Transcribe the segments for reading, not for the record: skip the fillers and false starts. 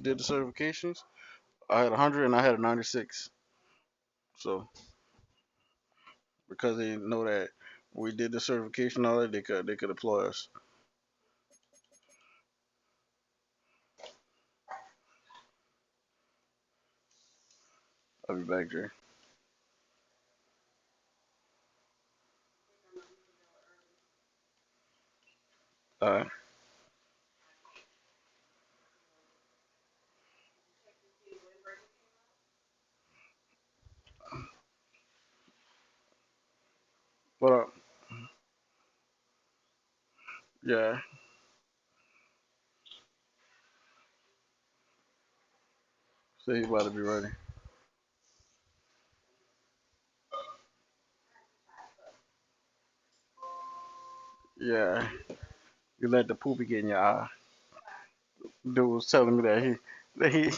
did the certifications. I had 100 and I had a 96. So because they know that we did the certification, all that they could employ us. I'll be back, Jay. All right. What up? Yeah. Say he about to be ready. Yeah. You let the poopy get in your eye. Dude was telling me he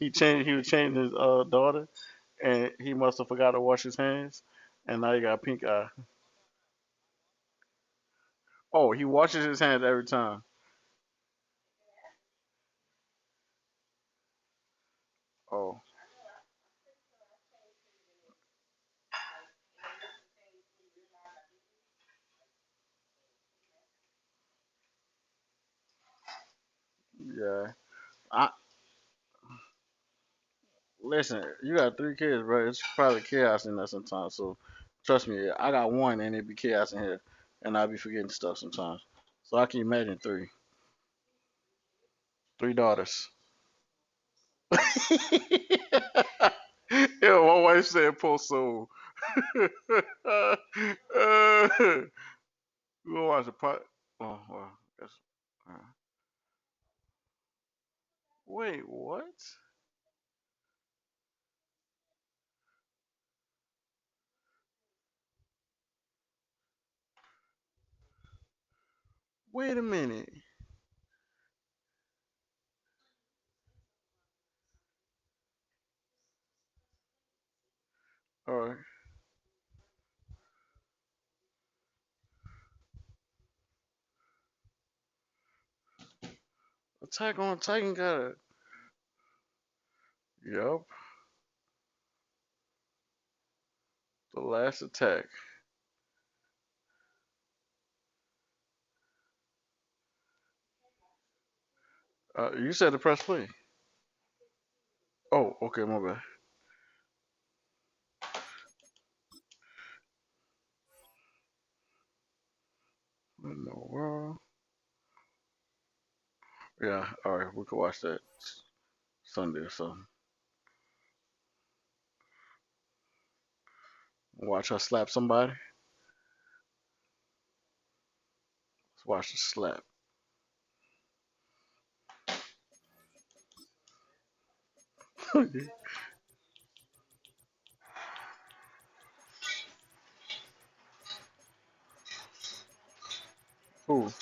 was changing his daughter and he must have forgot to wash his hands and now he got pink eye. Oh, he washes his hands every time. Oh, yeah. I listen. You got three kids, bro. It's probably chaos in there sometimes. So trust me, I got one, and it be chaos in here, and I be forgetting stuff sometimes. So I can imagine three, three daughters. Yeah, my wife said post soul. uh, we gonna watch the pot. Oh, well, that's, uh, wait, what? Wait a minute. All right. Attack on Titan got it. Yup. The last attack. You said to press play. Oh, okay, my bad. In the world. Yeah, all right, we can watch that Sunday or something. Watch her slap somebody. Let's watch the slap. Ooh.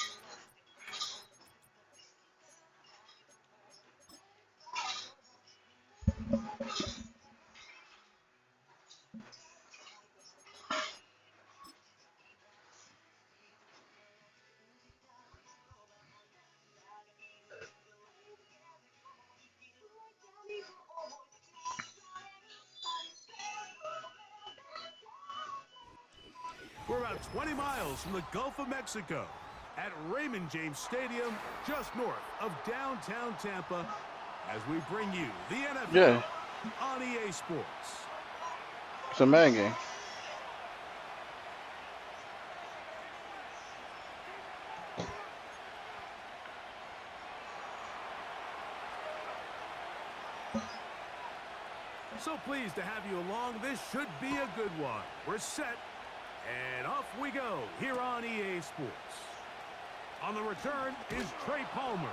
We're about 20 miles from the Gulf of Mexico at Raymond James Stadium, just north of downtown Tampa, as we bring you the Yeah, NFL on EA Sports. it's a man game. So pleased to have you along. This should be a good one. We're set, and off we go here on EA Sports. On the return is Trey Palmer.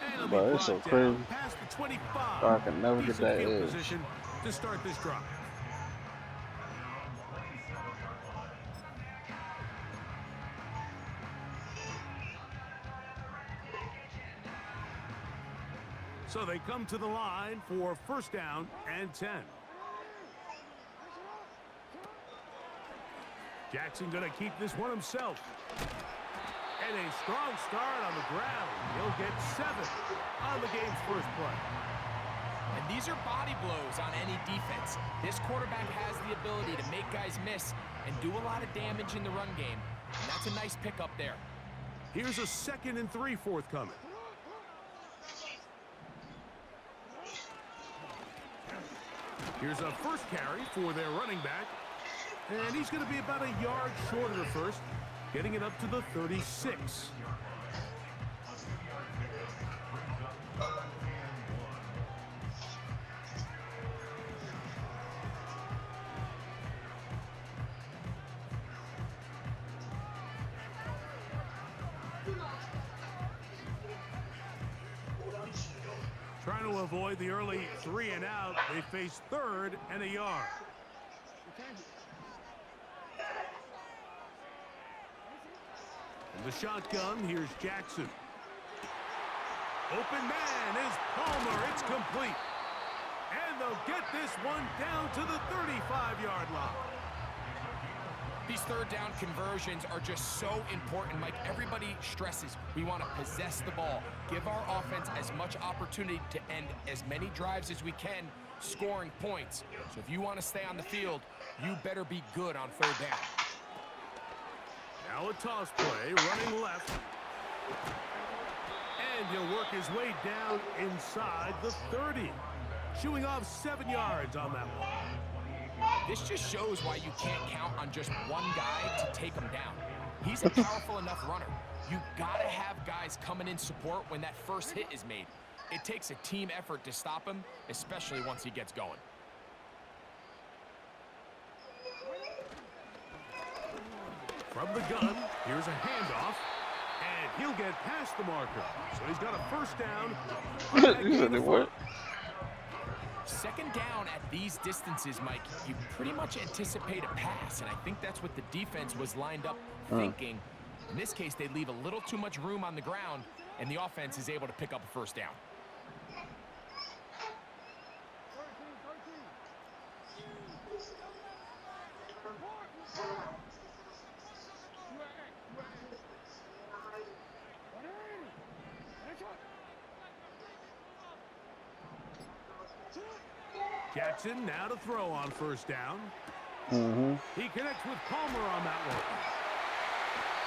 And he'll be But it's so brought down crazy. past the 25. I can never get Decent that field edge. position to start this drive. So they come to the line for first down and 10. Jackson going to keep this one himself. And a strong start on the ground. He'll get 7 on the game's first play. And these are body blows on any defense. This quarterback has the ability to make guys miss and do a lot of damage in the run game. And that's a nice pickup there. Here's a 2nd and 3 forthcoming. Here's a first carry for their running back. And he's going to be about a yard short of the first, getting it up to the 36. Trying to avoid the early 3 and out. They face 3rd and a yard. In the shotgun, here's Jackson. Open man is Palmer. It's complete. And they'll get this one down to the 35-yard line. These 3rd down conversions are just so important, Mike. Everybody stresses we want to possess the ball, give our offense as much opportunity to end as many drives as we can, scoring points. So if you want to stay on the field, you better be good on 3rd down. Now a toss play, running left. And he'll work his way down inside the 30. Shooing off 7 yards on that one. This just shows why you can't count on just one guy to take him down. He's a powerful enough runner. You gotta have guys coming in support when that first hit is made. It takes a team effort to stop him, especially once he gets going. From the gun, here's a handoff, and he'll get past the marker. So he's got a first down. You said they what? 2nd down at these distances, Mike, you pretty much anticipate a pass, and I think that's what the defense was lined up thinking. In this case, they leave a little too much room on the ground, and the offense is able to pick up a first down. Jackson now to throw on first down. He connects with Palmer on that one.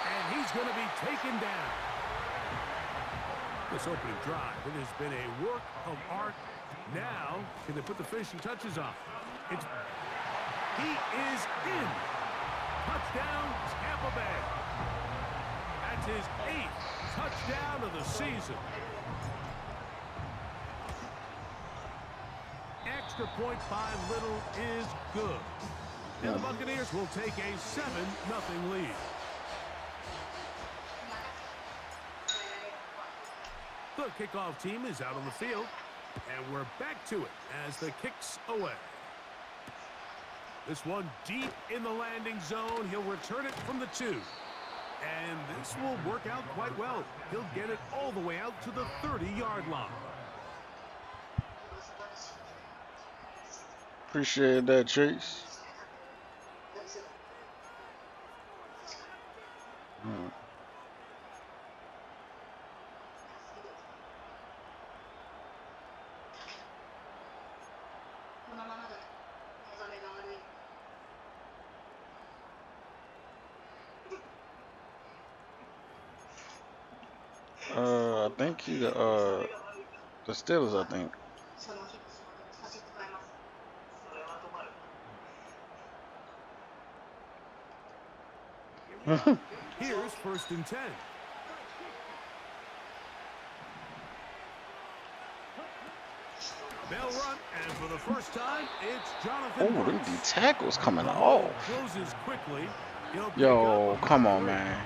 And he's going to be taken down. This opening drive, it has been a work of art. Now, can they put the finishing touches on? He is in. Touchdown, Tampa Bay. That's his 8th touchdown of the season. Extra point by Little is good. And the Buccaneers will take a 7-0 lead. The kickoff team is out on the field, and we're back to it as the kick's away. This one deep in the landing zone. He'll return it from the 2. And this will work out quite well. He'll get it all the way out to the 30-yard line. Appreciate that, Chase. I think he the Steelers, I think. Here's 1st and 10. They'll run, and for the first time, it's Jonathan. Oh, them D tackles coming off. Closes quickly. Yo, come on, man.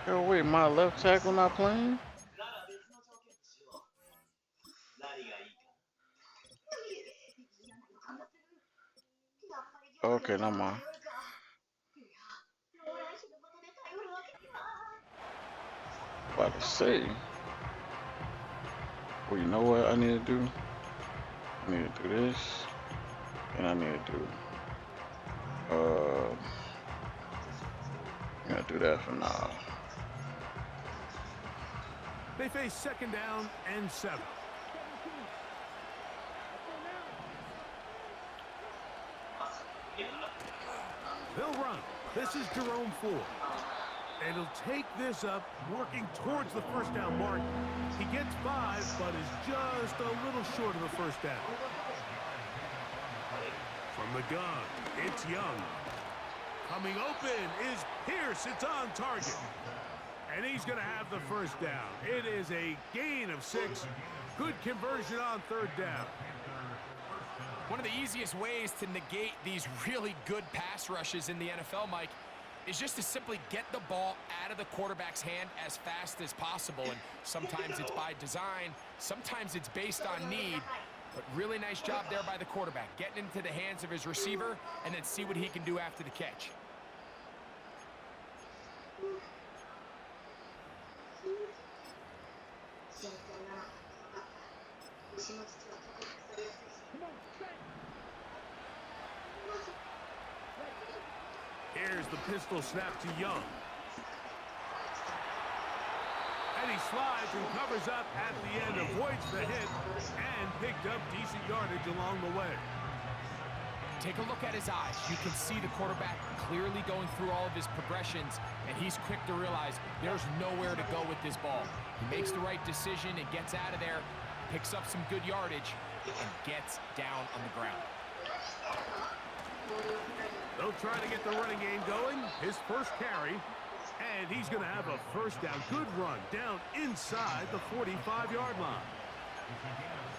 Yo, wait, my left tackle not playing? Okay, never mind. About to say. Well, you know what I need to do? I need to do this. And I need to do do that for now. They face 2nd down and 7. They'll run. This is Jerome Ford. And he'll take this up, working towards the 1st down mark. He gets 5, but is just a little short of the 1st down. From the gun, it's Young. Coming open is Pierce. It's on target. And he's going to have the 1st down. It is a gain of 6. Good conversion on 3rd down. One of the easiest ways to negate these really good pass rushes in the NFL, Mike, is just to simply get the ball out of the quarterback's hand as fast as possible. And sometimes it's by design, sometimes it's based on need. But really nice job there by the quarterback, getting into the hands of his receiver and then see what he can do after the catch. Here's the pistol snap to Young. And he slides and covers up at the end, avoids the hit, and picked up decent yardage along the way. Take a look at his eyes. You can see the quarterback clearly going through all of his progressions, and he's quick to realize there's nowhere to go with this ball. He makes the right decision and gets out of there, picks up some good yardage, and gets down on the ground. They'll try to get the running game going. His first carry, and he's going to have a 1st down. Good run down inside the 45-yard line.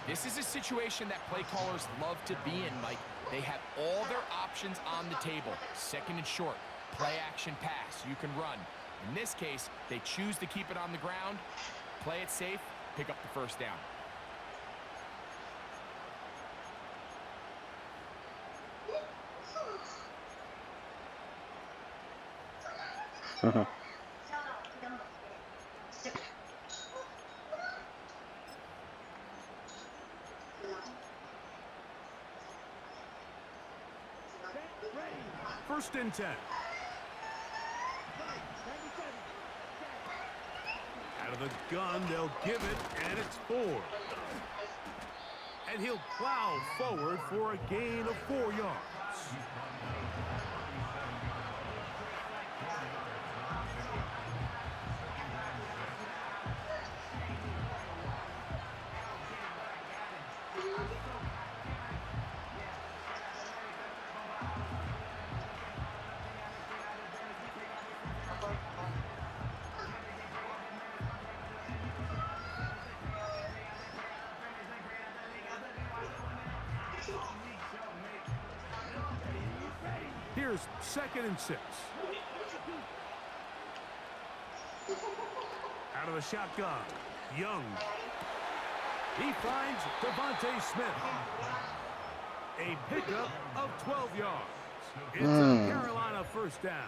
This is a situation that play callers love to be in, Mike. They have all their options on the table. 2nd and short, play action pass, you can run. In this case, they choose to keep it on the ground, play it safe, pick up the 1st down. First and 10. Out of the gun, they'll give it, and it's Ford. And he'll plow forward for a gain of 4 yards. Here's 2nd and 6. Out of the shotgun, Young. He finds Devontae Smith. A pickup of 12 yards. It's a Carolina 1st down.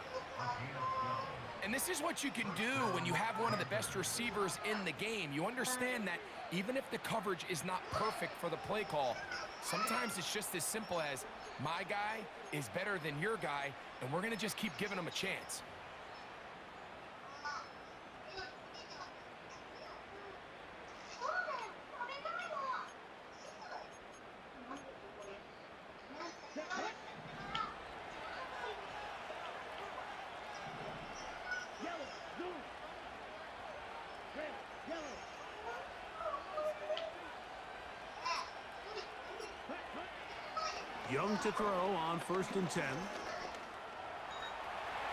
And this is what you can do when you have one of the best receivers in the game. You understand that even if the coverage is not perfect for the play call, sometimes it's just as simple as my guy is better than your guy, and we're going to just keep giving him a chance. Young to throw on 1st and 10.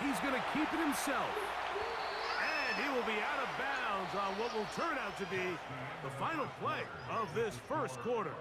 He's going to keep it himself. And he will be out of bounds on what will turn out to be the final play of this 1st quarter.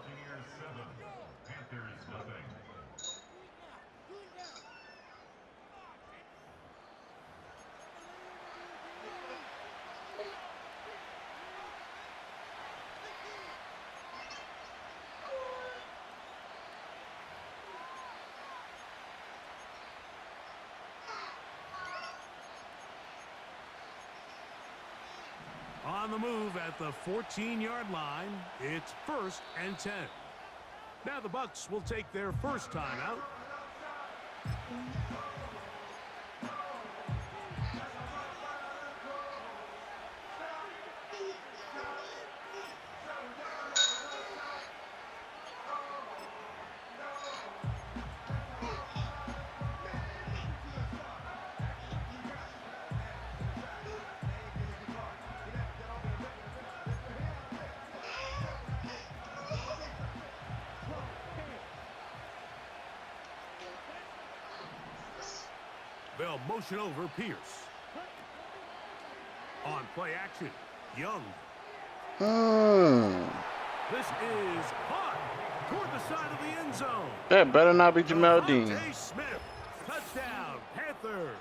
On the move at the 14-yard line, it's 1st and 10. Now the Bucs will take their first timeout. They'll motion over Pierce. On play action, Young. This is caught toward the side of the end zone. That better not be Jamel Dean. Devontae Smith. Touchdown, Panthers.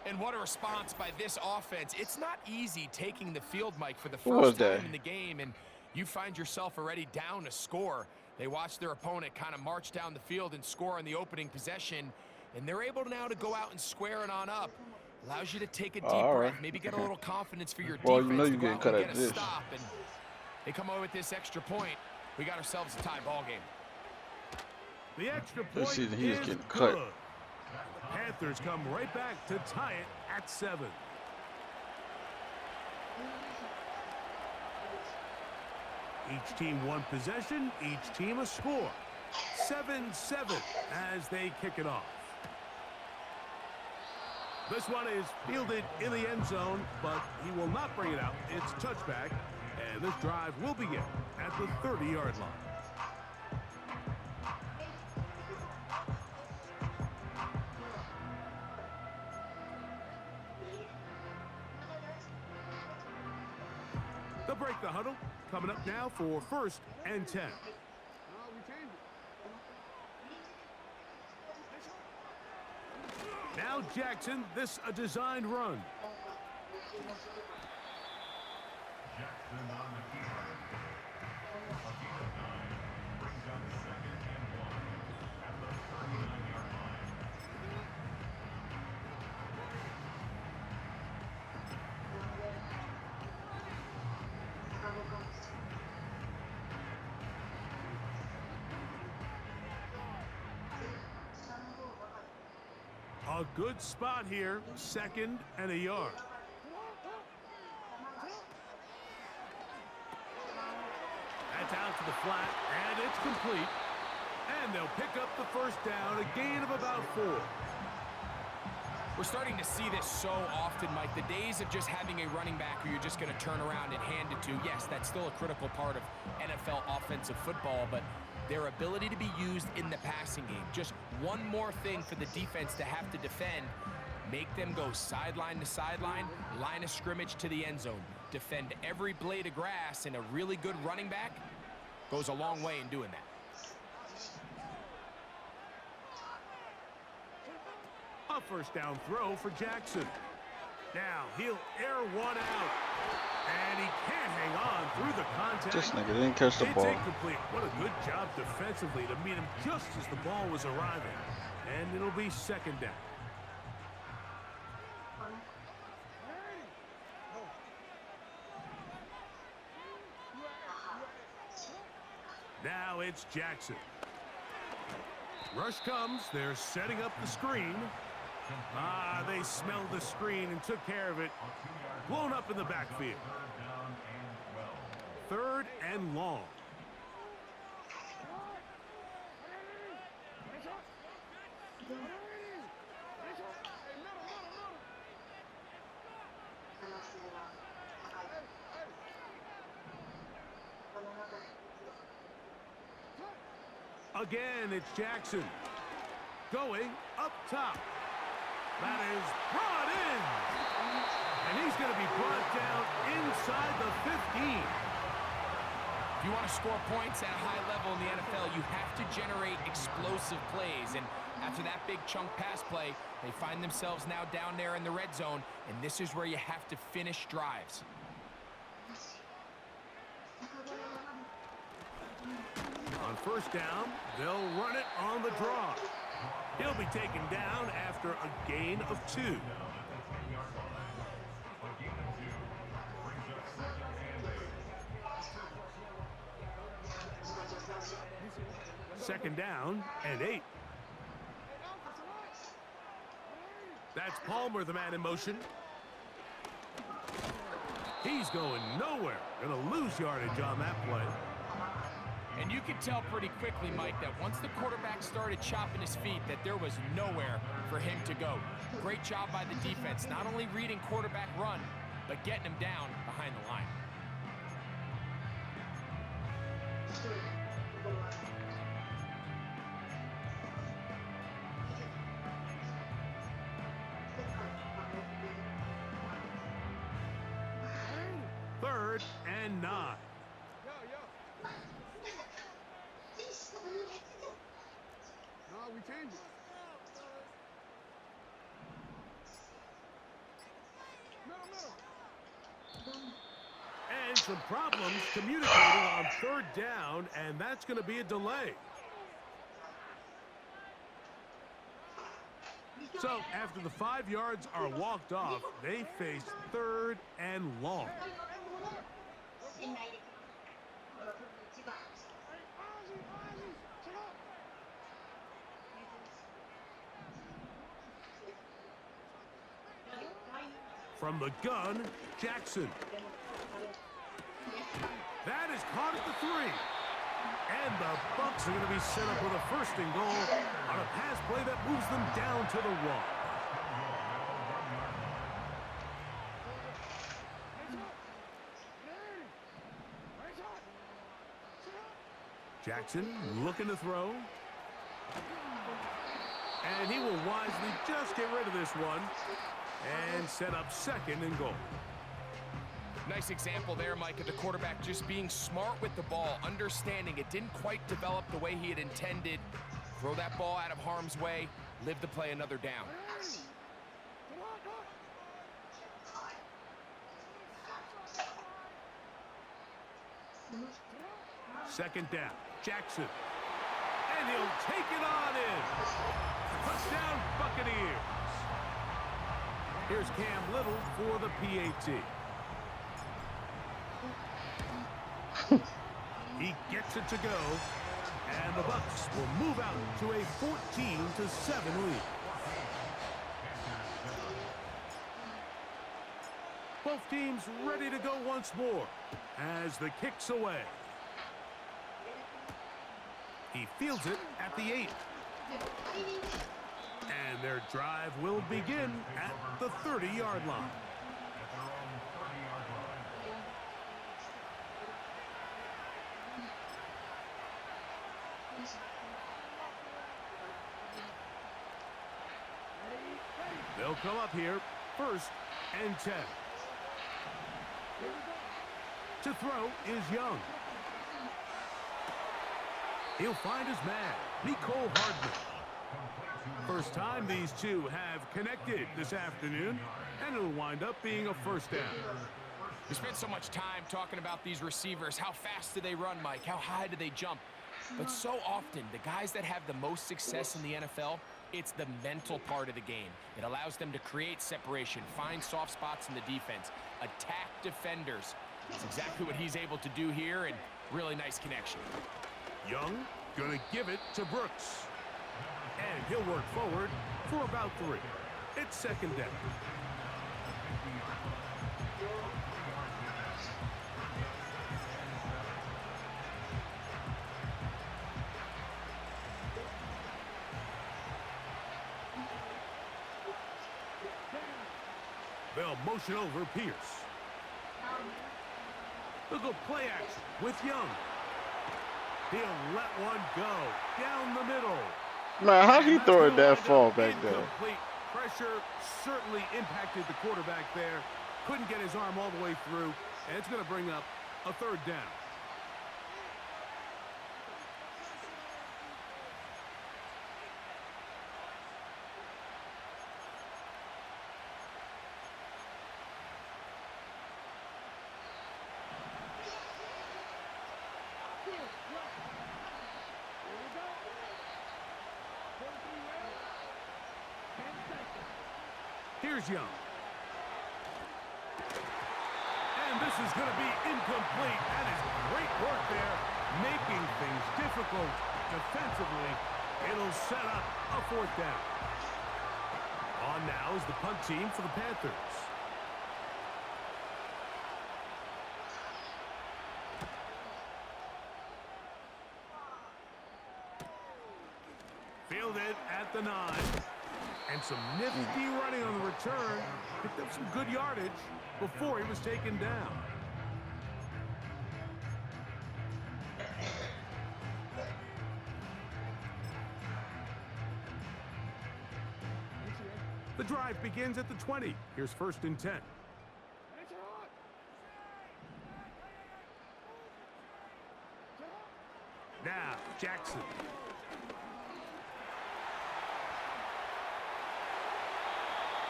And what a response by this offense. It's not easy taking the field, Mike, for the was first time that? in the game, and you find yourself already down a score. They watch their opponent kind of march down the field and score on the opening possession, and they're able now to go out and square it on up. Allows you to take a deep breath, maybe get a little confidence for your Well, defense you know to you go getting out cut and at get a this. stop, and they come away with this extra point. We got ourselves a tie ball game. The extra point This season, he is is getting cut. good. The Panthers come right back to tie it at 7. Each team one possession, each team a score. 7-7 as they kick it off. This one is fielded in the end zone, but he will not bring it out. It's touchback, and this drive will begin at the 30-yard line. They'll break the huddle. Coming up now for 1st and 10. Now Jackson, this a designed run. A good spot here, 2nd and a yard. That's out to the flat, and it's complete. And they'll pick up the first down, a gain of about 4. We're starting to see this so often, Mike. The days of just having a running back who you're just going to turn around and hand it to, yes, that's still a critical part of NFL offensive football, but their ability to be used in the passing game. Just one more thing for the defense to have to defend. Make them go sideline to sideline, line of scrimmage to the end zone. Defend every blade of grass, and a really good running back goes a long way in doing that. A first down throw for Jackson. Now he'll air one out. And he can't hang on through the contact. This nigga didn't catch the ball. It's incomplete. What a good job defensively to meet him just as the ball was arriving. And it'll be 2nd down. Now it's Jackson. Rush comes. They're setting up the screen. They smelled the screen and took care of it. Blown up in the backfield. 3rd and long. Again, it's Jackson. Going up top. That is brought in. And he's going to be brought down inside the 15. If you want to score points at a high level in the NFL, you have to generate explosive plays. And after that big chunk pass play, they find themselves now down there in the red zone. And this is where you have to finish drives. On first down, they'll run it on the draw. He'll be taken down after a gain of 2. 2nd down and 8. That's Palmer, the man in motion. He's going nowhere. Going to lose yardage on that play. And you could tell pretty quickly, Mike, that once the quarterback started chopping his feet, that there was nowhere for him to go. Great job by the defense, not only reading quarterback run, but getting him down behind the line. 3rd and 9. No, we changed it. And some problems communicating on 3rd down, and that's going to be a delay. So after the 5 yards are walked off, they face 3rd and long. From the gun, Jackson. That is caught at the 3. And the Bucs are going to be set up with a 1st and goal on a pass play that moves them down to the 1. Jackson looking to throw. And he will wisely just get rid of this one and set up 2nd and goal. Nice example there, Mike, of the quarterback just being smart with the ball, understanding it didn't quite develop the way he had intended. Throw that ball out of harm's way, live to play another down. 2nd down, Jackson. And he'll take it on in. Touchdown, Buccaneers. Here's Cam Little for the PAT. He gets it to go, and the Bucs will move out to a 14-7 lead. Both teams ready to go once more as the kick's away. He fields it at the 8. And their drive will begin at the 30-yard line. They'll come up here, 1st and 10. To throw is Young. He'll find his man, Nicole Hardman. First time these two have connected this afternoon, and it'll wind up being a 1st down. We spent so much time talking about these receivers. How fast do they run, Mike? How high do they jump? But so often, the guys that have the most success in the NFL, it's the mental part of the game. It allows them to create separation, find soft spots in the defense, attack defenders. That's exactly what he's able to do here, and really nice connection. Young gonna give it to Brooks. And he'll work forward for about 3. It's 2nd down. They'll motion over Pierce. They'll go play action with Young. He'll let one go down the middle. Man, how he throw it that far back there? Incomplete. Pressure certainly impacted the quarterback there. Couldn't get his arm all the way through, and it's going to bring up a 3rd down. Here's Young. And this is going to be incomplete. That is great work there, making things difficult defensively. It'll set up a 4th down. On now is the punt team for the Panthers. Fielded at the 9. And some nifty running on the return. Picked up some good yardage before he was taken down. The drive begins at the 20. Here's 1st and 10. Jackson.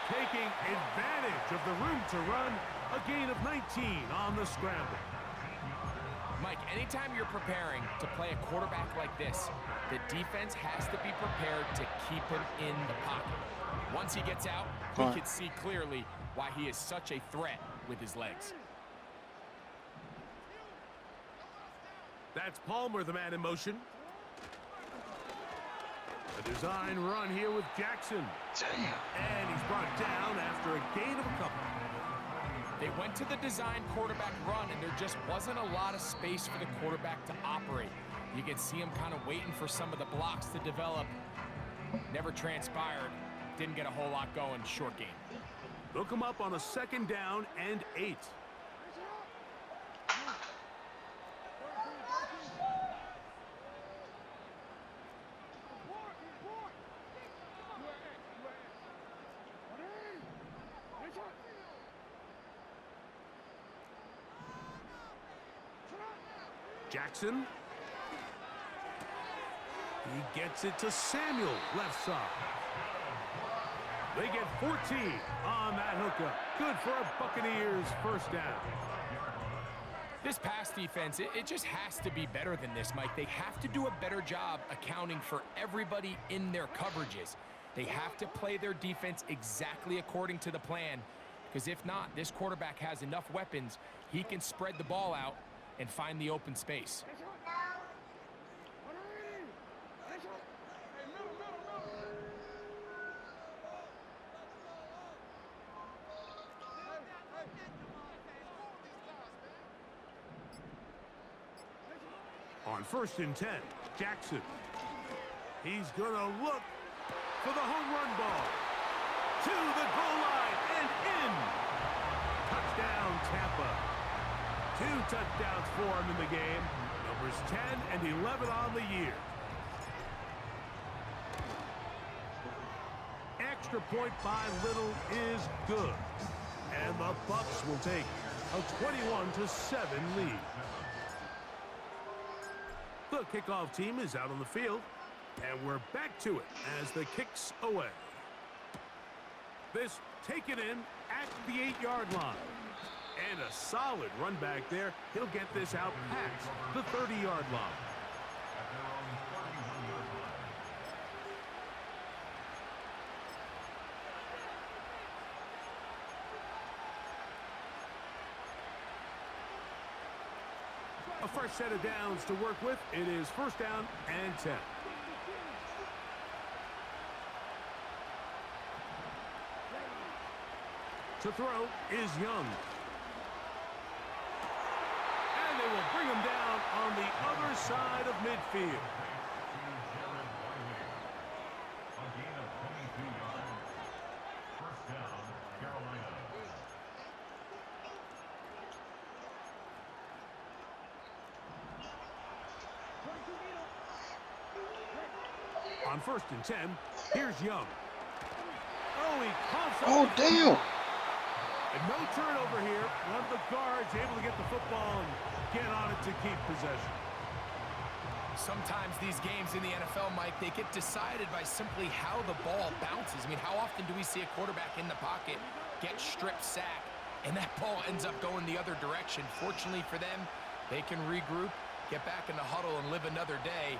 Taking advantage of the room to run, a gain of 19 on the scramble. Mike, anytime you're preparing to play a quarterback like this, the defense has to be prepared to keep him in the pocket. Once he gets out, we can see clearly why he is such a threat with his legs. That's Palmer, the man in motion. A design run here with Jackson. And he's brought down after a gain of a couple. They went to the design quarterback run, and there just wasn't a lot of space for the quarterback to operate. You could see him kind of waiting for some of the blocks to develop. Never transpired. Didn't get a whole lot going. Short game. They'll come up on a 2nd down and 8. Jackson. He gets it to Samuel, left side. They get 14 on that hookup. Good for a Buccaneers 1st down. This pass defense, it just has to be better than this, Mike. They have to do a better job accounting for everybody in their coverages. They have to play their defense exactly according to the plan, because if not, this quarterback has enough weapons. He can spread the ball out and find the open space. On 1st and 10, Jackson. He's going to look for the home run ball. To the goal line and in. Touchdown, Tampa. 2 touchdowns for him in the game. Numbers 10 and 11 on the year. Extra point by Little is good. And the Bucs will take a 21-7 lead. The kickoff team is out on the field, and we're back to it as the kick's away. This taken in at the 8-yard line. And a solid run back there. He'll get this out past the 30-yard line. A fresh set of downs to work with. It is 1st down and 10. To throw is Young. And they will bring him down on the other side of midfield. On 1st and 10, here's Young. Oh, he coughs. Oh, damn. And no turnover here. One of the guards able to get the football and get on it to keep possession. Sometimes these games in the NFL, Mike, they get decided by simply how the ball bounces. I mean, how often do we see a quarterback in the pocket get stripped sack, and that ball ends up going the other direction? Fortunately for them, they can regroup, get back in the huddle, and live another day.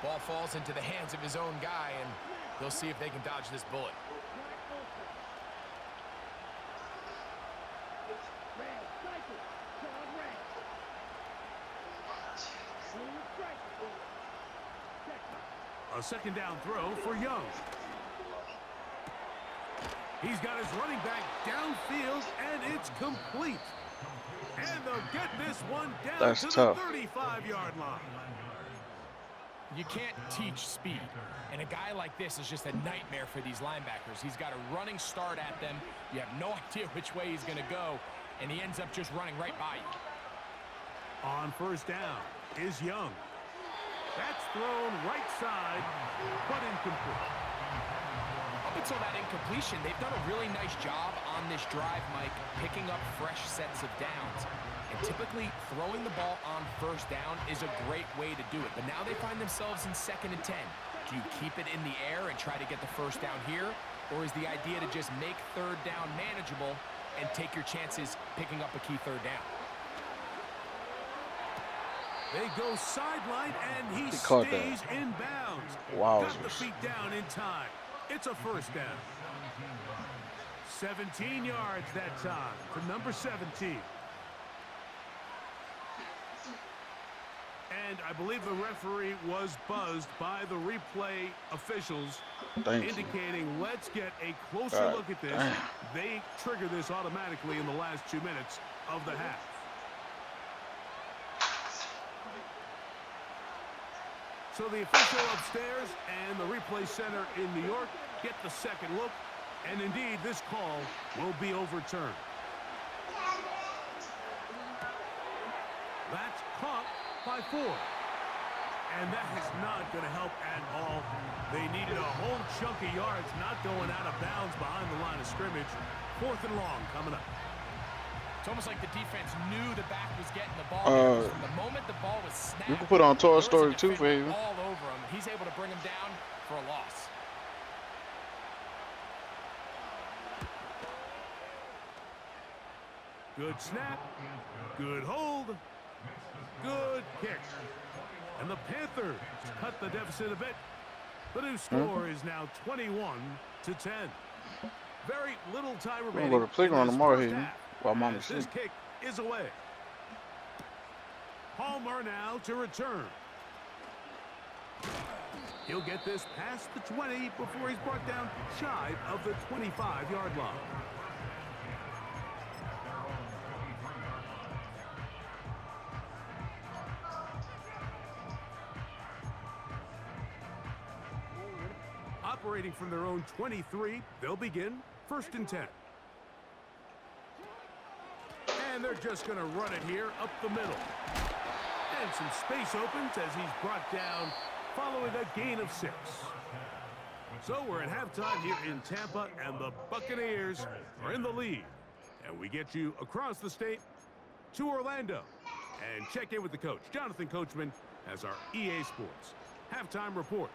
Ball falls into the hands of his own guy, and they'll see if they can dodge this bullet. A 2nd down throw for Young. He's got his running back downfield, and it's complete. And they'll get this one down to the 35-yard line. You can't teach speed, and a guy like this is just a nightmare for these linebackers. He's got a running start at them. You have no idea which way he's going to go, and he ends up just running right by you. On 1st down is Young. That's thrown right side, but incomplete. Up cancel that incompletion. They've done a really nice job on this drive, Mike, picking up fresh sets of downs. And typically, throwing the ball on first down is a great way to do it. But now they find themselves in 2nd and 10. Do you keep it in the air and try to get the first down here? Or is the idea to just make 3rd down manageable and take your chances picking up a key 3rd down? They go sideline, and he caught stays that. in bounds. Wow. Got the feet down in time. It's a first down. 17 yards that time for number 17. And I believe the referee was buzzed by the replay officials, indicating let's get a closer look at this. They trigger this automatically in the last 2 minutes of the half. So the official upstairs and the replay center in New York get the second look, and indeed this call will be overturned. That's caught by 4. And that is not going to help at all. They needed a whole chunk of yards, not going out of bounds behind the line of scrimmage. 4th and long coming up. It's almost like the defense knew the back was getting the ball. From the moment the ball was snapped, you can put on Toy Story 2, baby. baby. All over him. He's able to bring him down for a loss. Good snap. Good hold. Good kick. And the Panthers cut the deficit a bit. The new score is now 21-10. Very little time remaining. I'm going to go to the playground tomorrow here. here while Mama's This asleep. kick is away. Palmer now to return. He'll get this past the 20 before he's brought down shy of the 25-yard line. Operating from their own 23, they'll begin 1st and 10. And they're just going to run it here up the middle. And some space opens as he's brought down following a gain of 6. So we're at halftime here in Tampa, and the Buccaneers are in the lead. And we get you across the state to Orlando. And check in with the coach, Jonathan Coachman, as our EA Sports halftime report.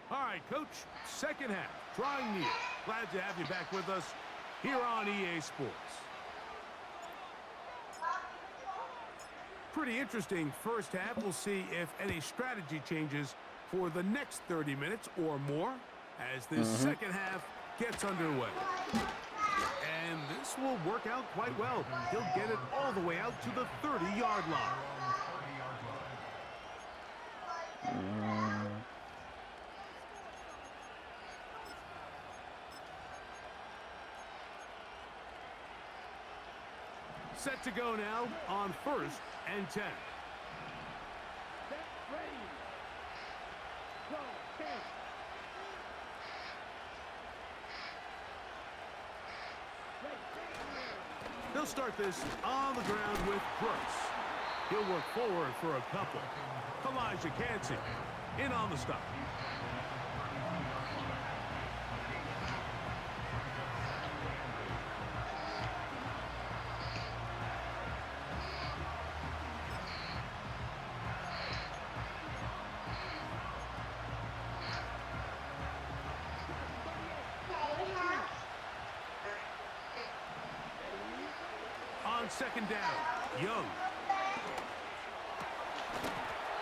All right, Coach, second half, drawing near. Glad to have you back with us here on EA Sports. Pretty interesting first half. We'll see if any strategy changes for the next 30 minutes or more as this second half gets underway. And this will work out quite well. He'll get it all the way out to the 30-yard line. Set to go now on 1st and 10. They'll start this on the ground with Brooks. He'll work forward for a couple. Elijah Cansey in on the stop. On second down, Young.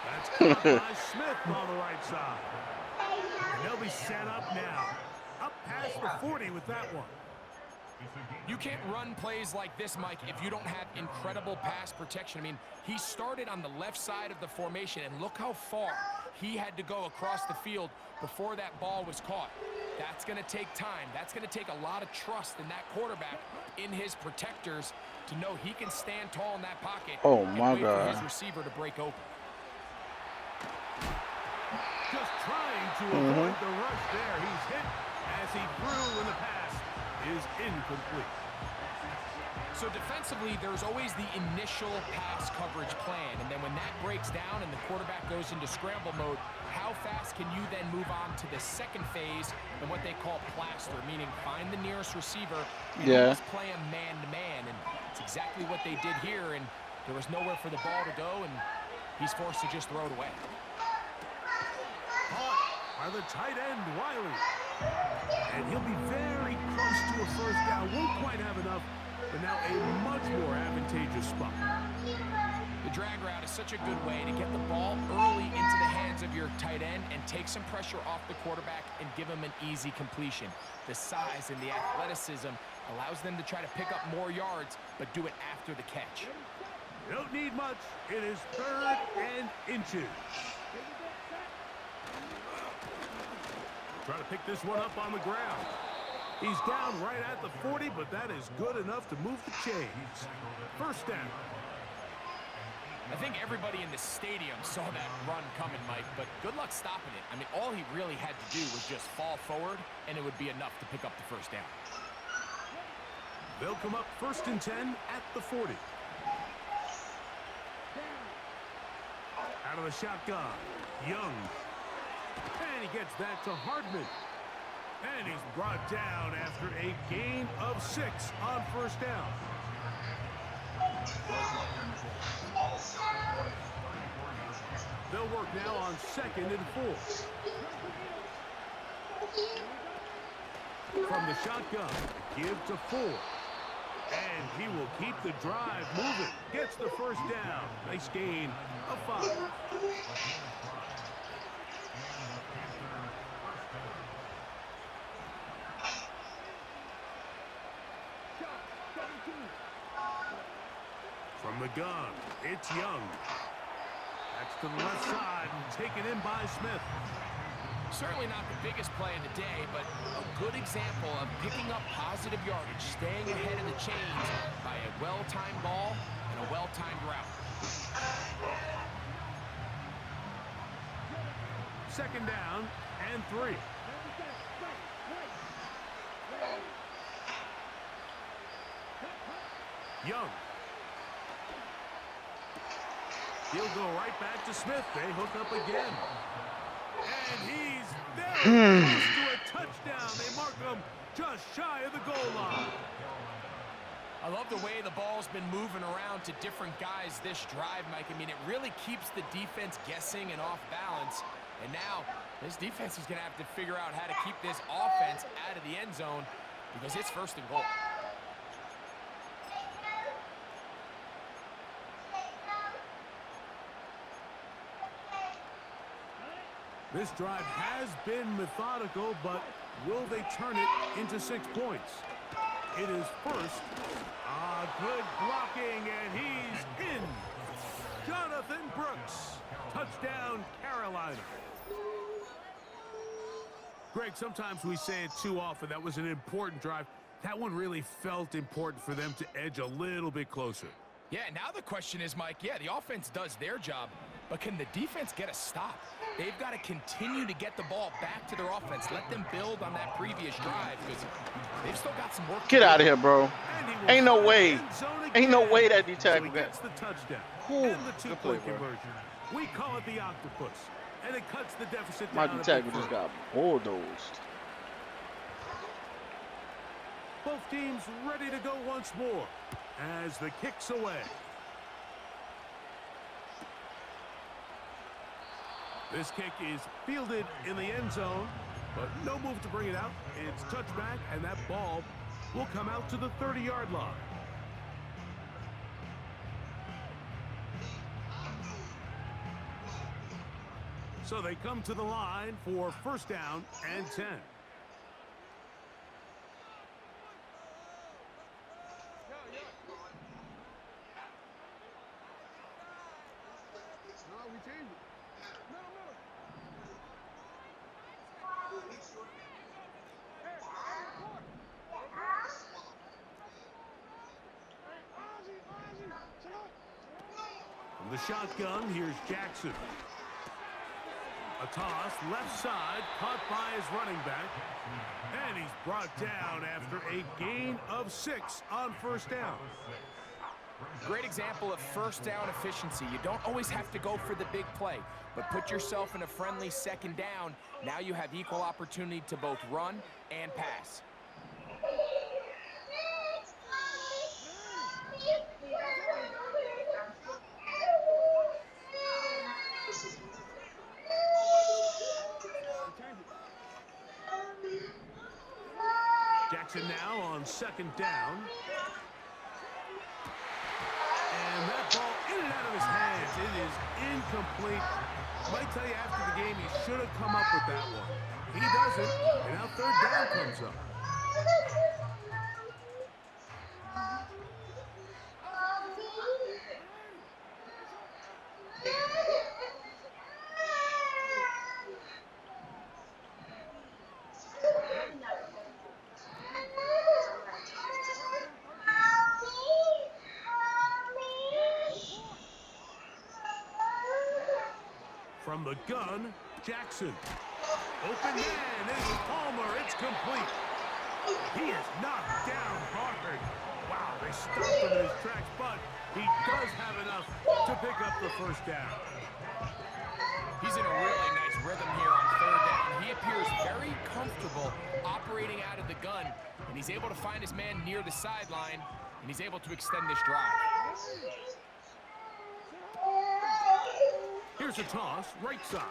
That's caught by Smith on the right side. And they'll be set up now. Up past the 40 with that one. You can't run plays like this, Mike, if you don't have incredible pass protection. I mean, he started on the left side of the formation, and look how far he had to go across the field before that ball was caught. That's going to take time. That's going to take a lot of trust in that quarterback, in his protectors, to know he can stand tall in that pocket and wait for his receiver to break open. Just trying to avoid the rush there. He's hit as he threw in the pass. is incomplete. So defensively, there's always the initial pass coverage plan, and then when that breaks down and the quarterback goes into scramble mode, how fast can you then move on to the second phase and what they call plaster, meaning find the nearest receiver and almost play him man-to-man, and it's exactly what they did here, and there was nowhere for the ball to go, and he's forced to just throw it away. Caught by the tight end, Wiley. And he'll be very close to a first down. Won't quite have enough, but now a much more advantageous spot. The drag route is such a good way to get the ball early into the hands of your tight end and take some pressure off the quarterback and give him an easy completion. The size and the athleticism allows them to try to pick up more yards, but do it after the catch. Don't need much. It is 3rd and inches. Try to pick this one up on the ground. He's down right at the 40, but that is good enough to move the chains. First down. I think everybody in the stadium saw that run coming, Mike, but good luck stopping it. I mean, all he really had to do was just fall forward, and it would be enough to pick up the first down. They'll come up 1st and 10 at the 40. Out of the shotgun, Young. And he gets that to Hardman. And he's brought down after a gain of 6 on first down. They'll work now on 2nd and 4. From the shotgun, give to 4. And he will keep the drive moving. Gets the first down. Nice gain of 5. From the gun, it's Young. That's to the left side and taken in by Smith. Certainly not the biggest play of the day, but a good example of picking up positive yardage, staying ahead of the chains by a well-timed ball and a well-timed route. 2nd down and 3. Young. He'll go right back to Smith. They hook up again. And he's there. Close to a touchdown. They mark him just shy of the goal line. I love the way the ball's been moving around to different guys this drive, Mike. I mean, it really keeps the defense guessing and off balance. And now, this defense is going to have to figure out how to keep this offense out of the end zone because it's 1st and goal. This drive has been methodical, but will they turn it into 6 points? It is first. Good blocking, and he's in. Jonathan Brooks. Touchdown, Carolina. Greg, sometimes we say it too often. That was an important drive. That one really felt important for them to edge a little bit closer. Yeah, now the question is, Mike, yeah, the offense does their job, but can the defense get a stop? They've got to continue to get the ball back to their offense. Let them build on that previous drive because they've still got some work. Get out of here, bro. Ain't no way. Ain't no way that D-tackle gets the touchdown. Ooh, and the 2-point conversion. We call it the octopus, and it cuts the deficit my down. D-tackle just got bulldozed. Both teams ready to go once more as the kick's away. This kick is fielded in the end zone, but no move to bring it out. It's touchback, and that ball will come out to the 30-yard line. So they come to the line for 1st down and 10. From the shotgun, here's Jackson. A toss, left side, caught by his running back. And he's brought down after a gain of 6 on first down. Great example of first down efficiency. You don't always have to go for the big play, but put yourself in a friendly second down. Now you have equal opportunity to both run and pass. Jackson now on second down. And that ball in and out of his hands. It is incomplete. Might tell you after the game he should have come up with that one. He doesn't, and now third down comes up. From the gun, Jackson. Open man, it's Palmer, it's complete. He is knocked down hard. Wow, they stopped him in his tracks, but he does have enough to pick up the first down. He's in a really nice rhythm here on third down. He appears very comfortable operating out of the gun, and he's able to find his man near the sideline, and he's able to extend this drive. Here's a toss, right side.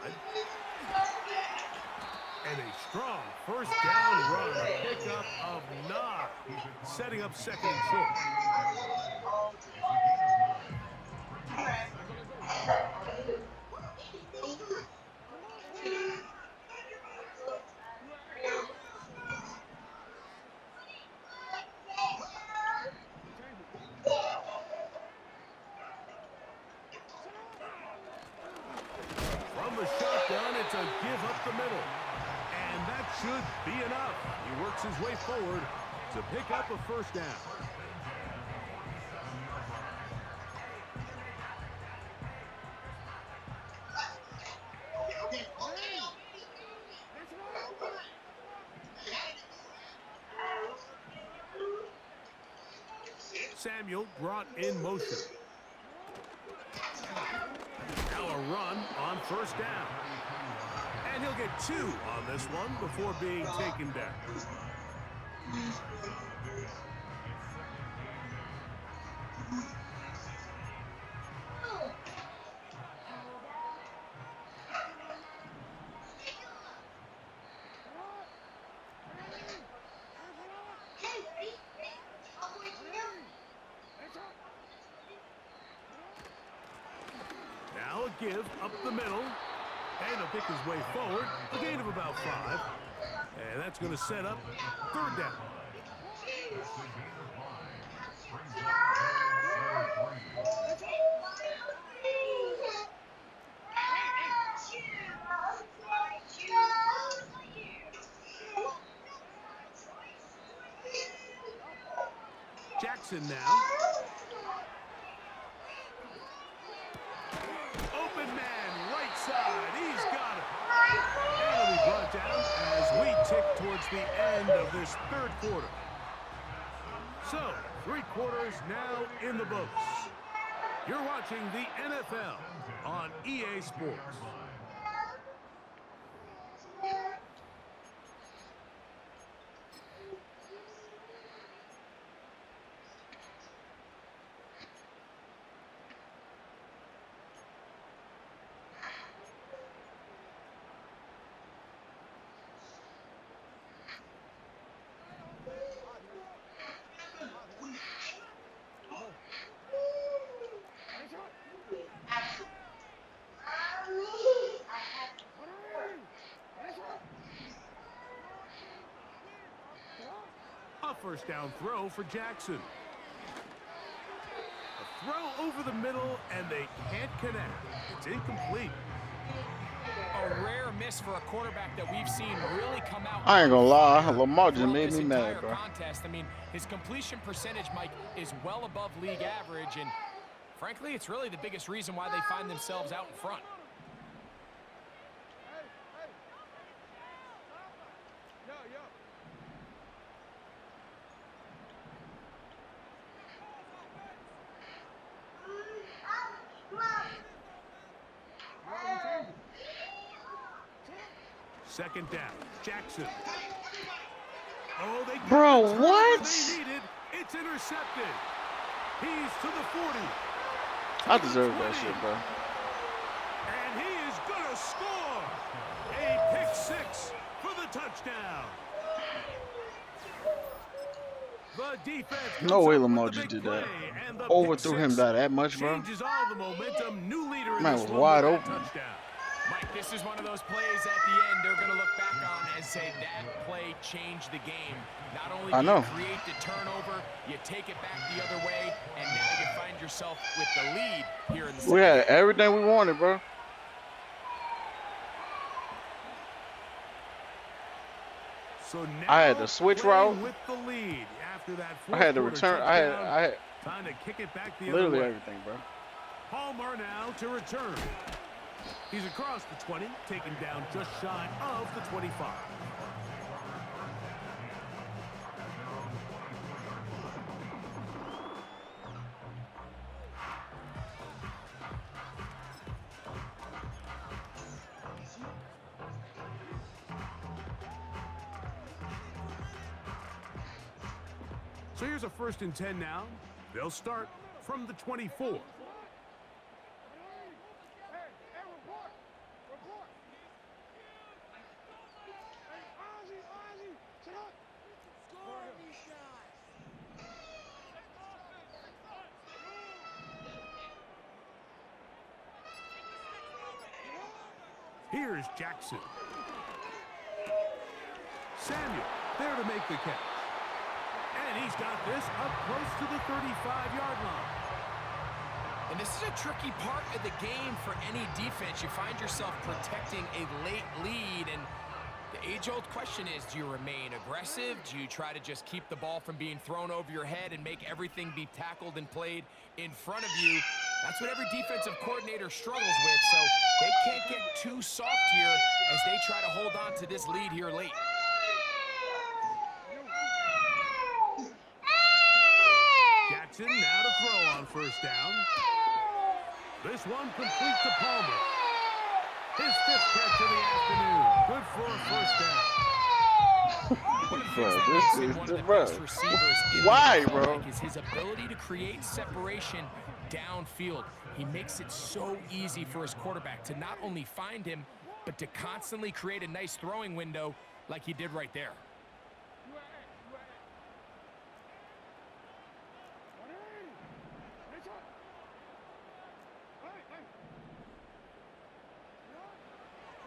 And a strong first down run. Pickup of 9. Setting up second and short. From the shotgun, it's a give up the middle. And that should be enough. He works his way forward to pick up a first down. Samuel brought in motion. Now a run on first down. And he'll get 2 on this one before being taken down. Now a give up the middle. And he'll pick his way forward, a gain of about 5. And that's going to set up third down. Jackson now. Open man, right side. He's got it. And he'll be brought down as we tick towards the end of this third quarter. So, 3 quarters now in the books. You're watching the NFL on EA Sports. A first down throw for Jackson. A throw over the middle, and they can't connect. It's incomplete. A rare miss for a quarterback that we've seen really come out. I ain't gonna lie, Lamar just throughout made this me entire mad, bro. contest. I mean, his completion percentage, Mike, is well above league average, and frankly, it's really the biggest reason why they find themselves out in front. Second down. Jackson. Oh, they Bro, got the what? they needed. It's intercepted. He's to the 40. I deserve that shit, bro. And he is going to score. A pick six for the touchdown. The defense No way comes up Lamar with the just big did that. play, and the Overthrew pick him six by that much, bro. changes all the momentum. New leader in Man this was one wide with that open. touchdown. Mike, this is one of those plays at the end they're going to look back on and say that play changed the game. Not only I do know. you create the turnover, you take it back the other way, and now you find yourself with the lead here in the second. We had everything we wanted, bro. So now I had to switch playing route. with the lead after that I had to fourth return. quarter I touchdown. had Time to kick it back the other literally way. everything, bro. Palmer now to return. He's across the 20, taken down just shy of the 25. So here's a 1st and 10 now. They'll start from the 24. Here's Jackson. Samuel there to make the catch. And he's got this up close to the 35-yard line. And this is a tricky part of the game for any defense. You find yourself protecting a late lead, and the age-old question is, do you remain aggressive? Do you try to just keep the ball from being thrown over your head and make everything be tackled and played in front of you? That's what every defensive coordinator struggles with, so they can't get too soft here as they try to hold on to this lead here late. Jackson now to throw on 1st down. This one complete to Palmer. His 5th catch of the afternoon. Good for a 1st down. One of the Bro, things that this makes him is one of the bro. best receivers in Why, the NFL, bro? Mike, is his ability to create separation downfield. He makes it so easy for his quarterback to not only find him, but to constantly create a nice throwing window like he did right there.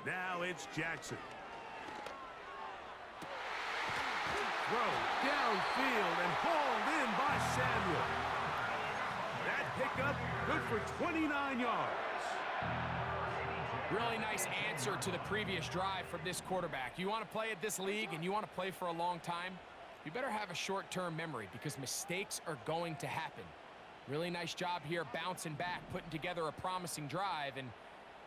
Now it's Jackson. Throw downfield and hauled in by Samuel. That pickup good for 29 yards. Really nice answer to the previous drive from this quarterback. You want to play at this league and you want to play for a long time, you better have a short-term memory because mistakes are going to happen. Really nice job here bouncing back, putting together a promising drive, and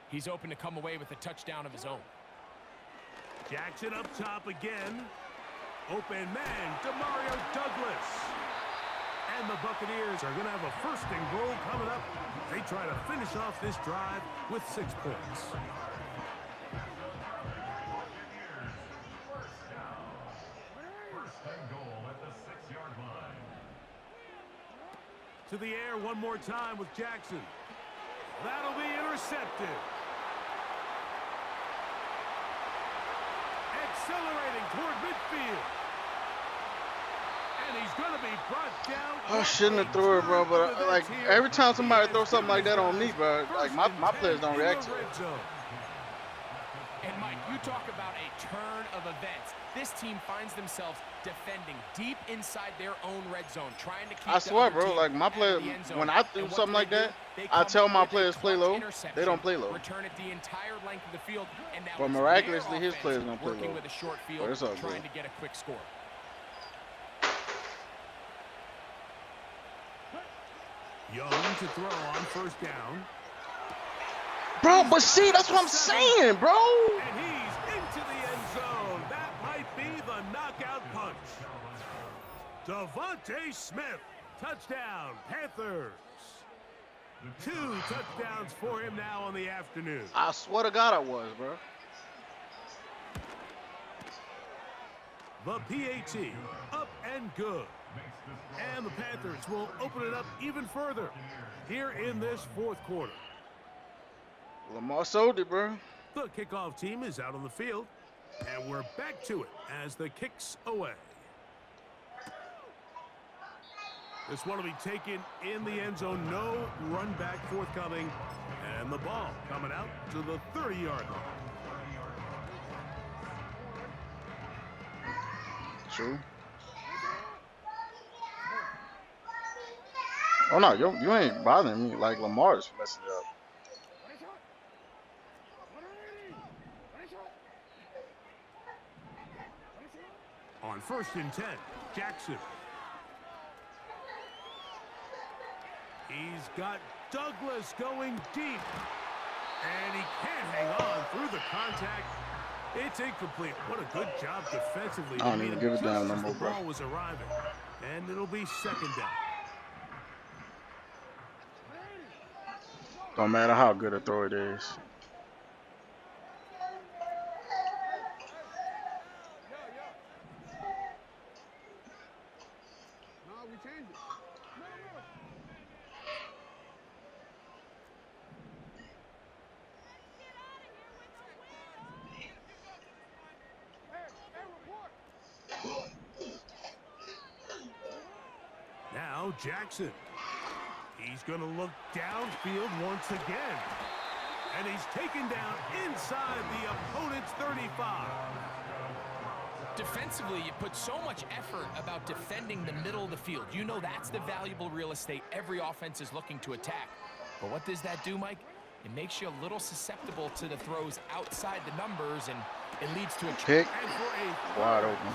he's open to come away with a touchdown of his own. Jackson up top again. Open man, Demario Douglas. And the Buccaneers are going to have a 1st and goal coming up. They try to finish off this drive with 6 points. To the air one more time with Jackson. That'll be intercepted. Accelerating toward midfield. And he's going to be brought down. I shouldn't have threw it, bro. But like every time somebody throws something like that on me, bro, like my players don't react to it. And Mike, you talk about a turn of events. This team finds themselves defending deep inside their own red zone, trying to keep I swear, bro. Like my players, players, when I do something like that, I tell my players play low. They don't play low. Return it the entire length of the field, and now But miraculously, his players don't play working low. with a short field, But it's all trying good. to get a quick score. Young to throw on 1st down. Bro, but see, that's what I'm saying, bro. And he's into the end zone. That might be the knockout punch. Devontae Smith, touchdown, Panthers. 2 touchdowns for him now on the afternoon. I swear to God I was, bro. The PAT, up and good. And the Panthers will open it up even further here in this fourth quarter. Lamar sold it, bro. The kickoff team is out on the field, and we're back to it as the kick's away. This one will be taken in the end zone. No run back forthcoming, and the ball coming out to the 30-yard line. True. Oh no, you ain't bothering me like Lamar's messing it up. On 1st and 10, Jackson. He's got Douglas going deep. And he can't hang on through the contact. It's incomplete. What a good job defensively. I don't even give a damn no more, The bro. ball was arriving. And it'll be 2nd down. Don't matter how good a throw it is. No, we changed it. Now Jackson. He's going to look downfield once again. And he's taken down inside the opponent's 35. Defensively, you put so much effort about defending the middle of the field. You know that's the valuable real estate every offense is looking to attack. But what does that do, Mike? It makes you a little susceptible to the throws outside the numbers, and it leads to a Pick wide open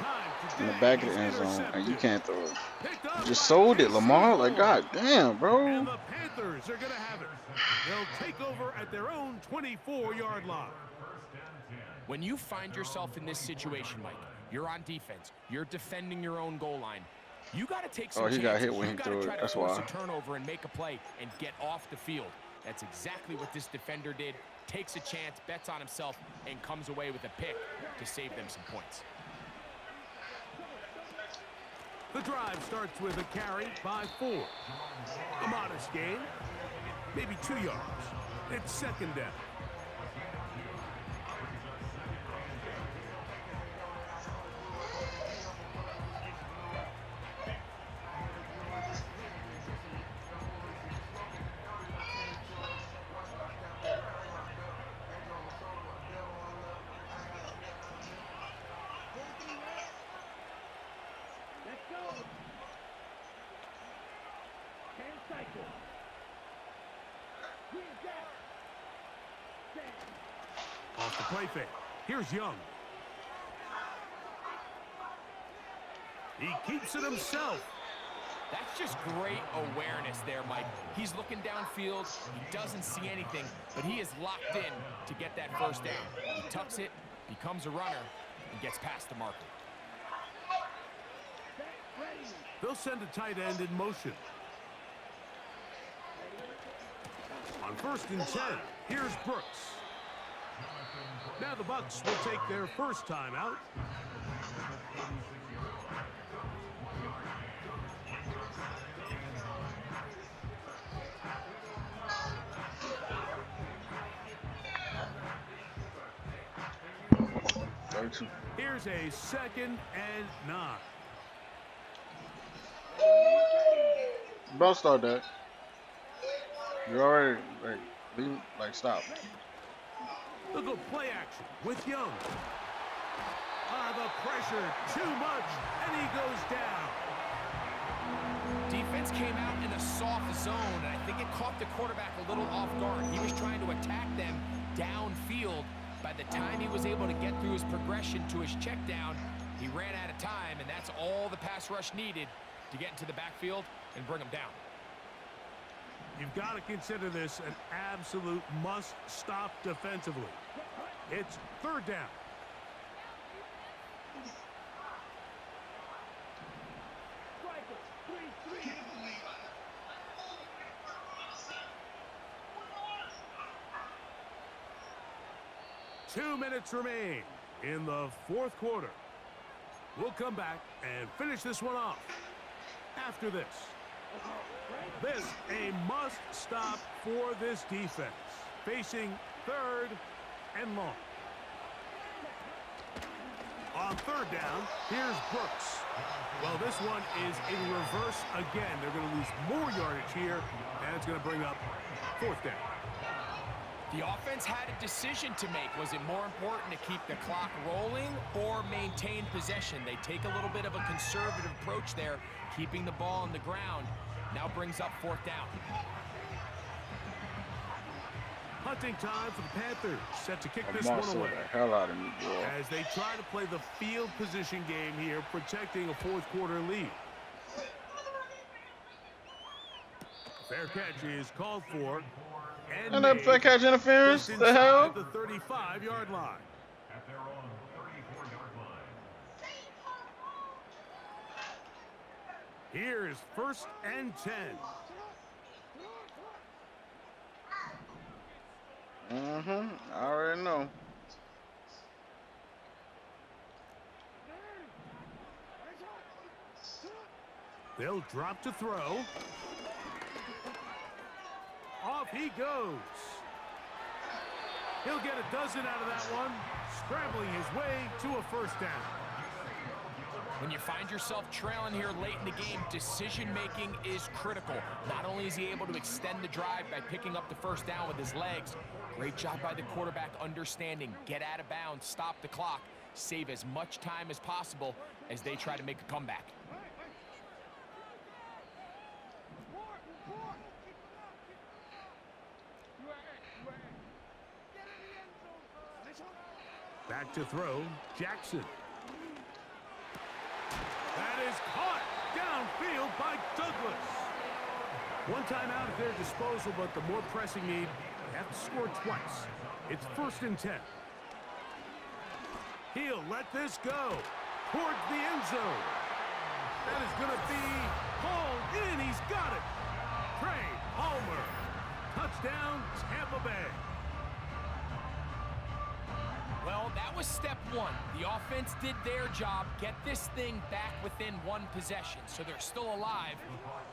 in the back of the end zone, and you can't throw it. You just sold it, Lamar. Like, god damn, bro. And the Panthers are going to have it. They'll take over at their own 24-yard line. When you find yourself in this situation, Mike, you're on defense, you're defending your own goal line, you got to take some chances. He got hit when he threw it. That's why. You got to try to force a turnover and make a play and get off the field. That's exactly what this defender did. Takes a chance, bets on himself, and comes away with a pick to save them some points. The drive starts with a carry by 4. A modest gain, maybe 2 yards. It's 2nd down. Off the play fake. Here's Young. He keeps it himself. That's just great awareness there, Mike. He's looking downfield. He doesn't see anything, but he is locked in to get that 1st down. He tucks it, becomes a runner, and gets past the marker. They'll send a tight end in motion. On 1st and 10, here's Brooks. Now the Bucks will take their first time out. Here's a 2nd and 9. Don't start that. You already stop. Look at play action with Young. The pressure too much, and he goes down. Defense came out in a soft zone, and I think it caught the quarterback a little off guard. He was trying to attack them downfield. By the time he was able to get through his progression to his check down, he ran out of time, and that's all the pass rush needed to get into the backfield and bring him down. You've got to consider this an absolute must-stop defensively. It's 3rd down. Two minutes remain in the 4th quarter. We'll come back and finish this one off after this. This a must-stop for this defense. Facing 3rd and long. On 3rd down, here's Brooks. Well, this one is in reverse again. They're going to lose more yardage here, and it's going to bring up 4th down. The offense had a decision to make. Was it more important to keep the clock rolling or maintain possession? They take a little bit of a conservative approach there, keeping the ball on the ground. Now brings up 4th down. Hunting time for the Panthers, set to kick this one away. The hell out of me, boy. As they try to play the field position game here, protecting a 4th quarter lead. Fair catch is called for. And that fair catch interference? The hell? The 35-yard line. At their own 34-yard line. Here is 1st and 10. I already know. They'll drop to throw. Off he goes. He'll get a dozen out of that one, scrambling his way to a 1st down. When you find yourself trailing here late in the game, decision-making is critical. Not only is he able to extend the drive by picking up the 1st down with his legs, great job by the quarterback understanding, get out of bounds, stop the clock, save as much time as possible as they try to make a comeback. Back to throw, Jackson. That is caught downfield by Douglas. One timeout at their disposal, but the more pressing need, they have to score twice. It's 1st and 10. He'll let this go towards the end zone. That is going to be hauled in. He's got it. Trey Palmer. Touchdown, Tampa Bay. Well, that was step 1. The offense did their job, get this thing back within 1 possession. So they're still alive,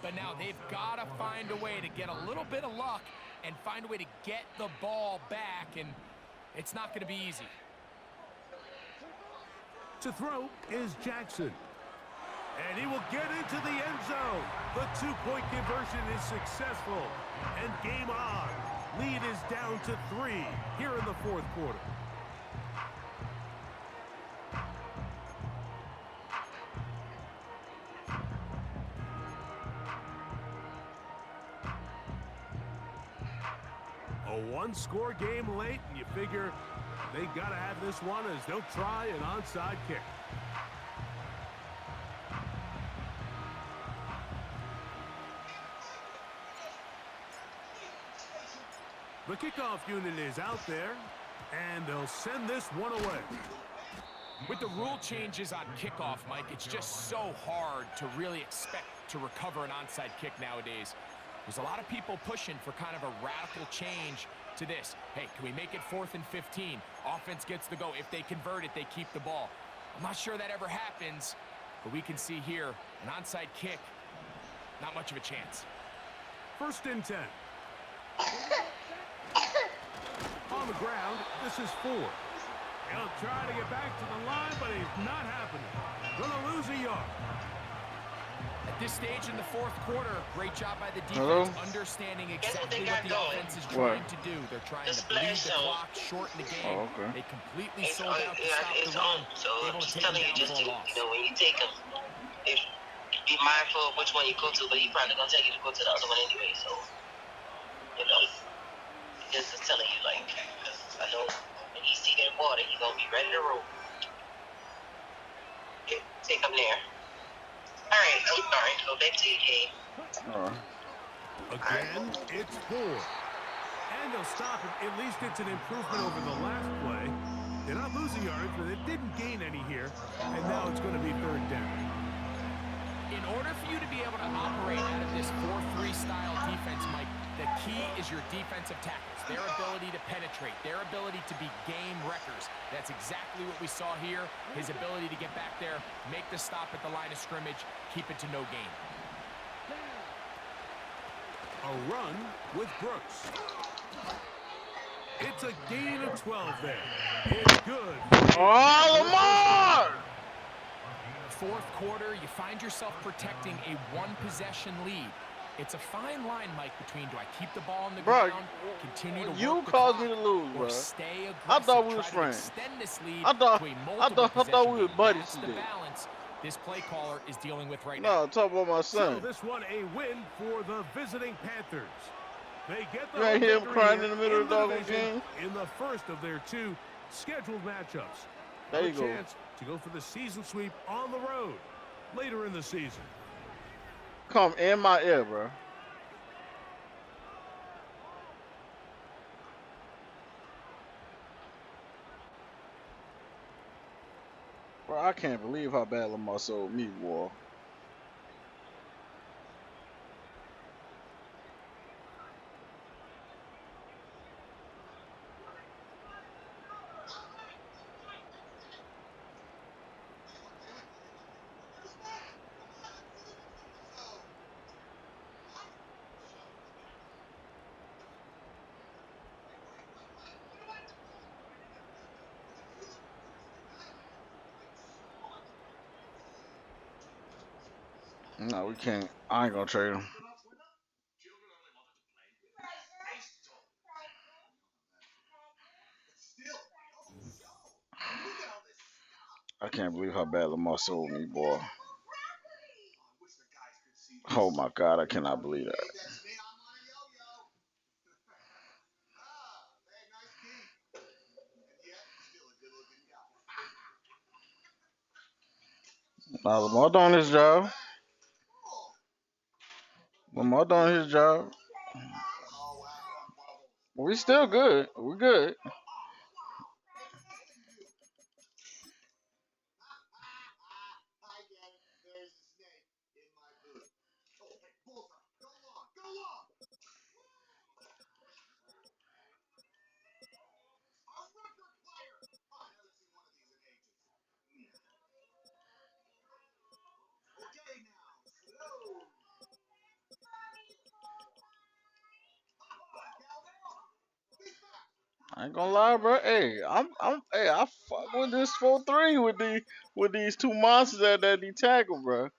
but now they've got to find a way to get a little bit of luck and find a way to get the ball back, and it's not going to be easy. To throw is Jackson. And he will get into the end zone. The 2-point conversion is successful. And game on. Lead is down to 3 here in the 4th quarter. A 1-score game late, and you figure they got to have this one as they'll try an onside kick. The kickoff unit is out there, and they'll send this one away. With the rule changes on kickoff, Mike, it's just so hard to really expect to recover an onside kick nowadays. There's a lot of people pushing for kind of a radical change to this. Hey, can we make it 4th and 15? Offense gets the go. If they convert it, they keep the ball. I'm not sure that ever happens, but we can see here an onside kick, not much of a chance. 1st and 10. On the ground, this is 4. He'll try to get back to the line, but he's not happening. Gonna lose a yard. At this stage in the 4th quarter, great job by the defense, understanding exactly what the offense is trying to do. They're trying to bleed the clock, shorten the game. They completely sold out to stop the run. So Able to it's take telling them you down just for to, a loss. when you take them, be mindful of which one you go to, but you're probably going to take you to go to the other one anyway. So, this is telling you, like, I know when you see that water, you're going to be ready to roll. Okay, take them there. All right, I'm sorry. Go back to your game. Again, it's 4. And they'll stop it. At least it's an improvement over the last play. They're not losing yards, but they didn't gain any here. And now it's going to be 3rd down. In order for you to be able to operate out of this 4-3 style defense, Mike, The key is your defensive tackles, their ability to penetrate, their ability to be game wreckers. That's exactly what we saw here. His ability to get back there, make the stop at the line of scrimmage, keep it to no gain. A run with Brooks. It's a gain of 12 there. It's good. Oh, Lamar! Fourth quarter, you find yourself protecting a one-possession lead. It's a fine line, Mike, between do I keep the ball on the ground, continue to you work the caused clock, me to lose, or bro. stay aggressive, I thought we was try to friends. extend this lead I thought to a multiple we possession was game. buddies That's the today. balance this play caller is dealing with right now. No, talk about my So son. this one a win for the visiting Panthers. They get the You ain't hear him victory crying here in the middle of the dog division game? in the first of their 2 scheduled matchups. There you A go. chance to go for the season sweep on the road later in the season. Come in my ear, bro. Bro, I can't believe how bad Lamar sold me, boy. No, we can't. I ain't gonna trade him. I can't believe how bad Lamar sold me, boy. Oh my God, I cannot believe that. Now Lamar doing his job. Lamar doing his job. We still good. We good. I ain't gonna lie, bro. Hey, hey, I fuck with this 4-3 with these 2 monsters that he tackled, bro.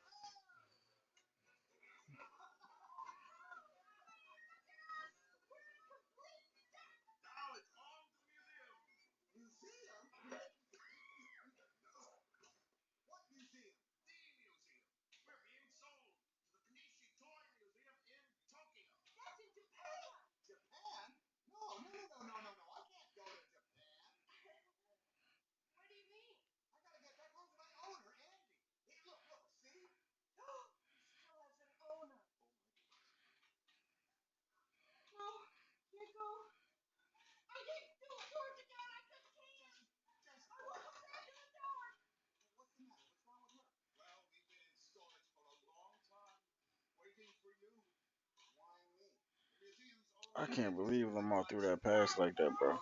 I can't believe Lamar threw that pass like that, bro.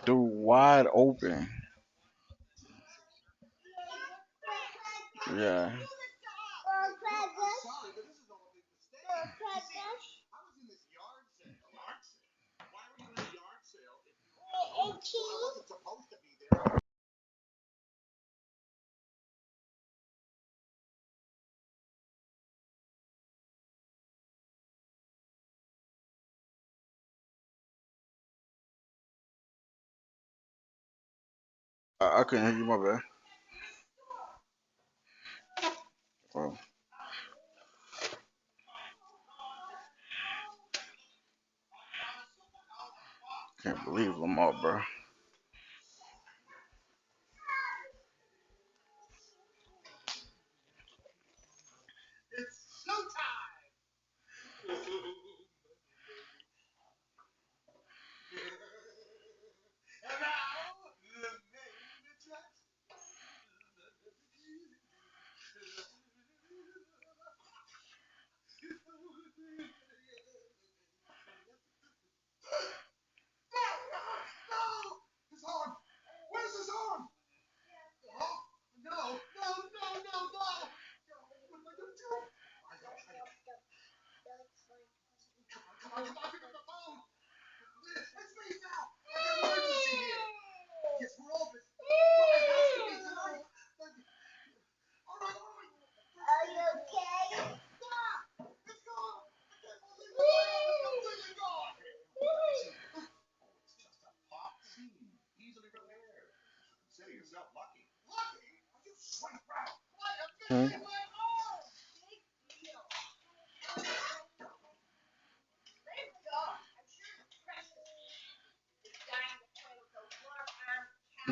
Dude, wide open. Yeah. I couldn't hear you, my bad. Bro. Can't believe Lamar, bro. Hmm.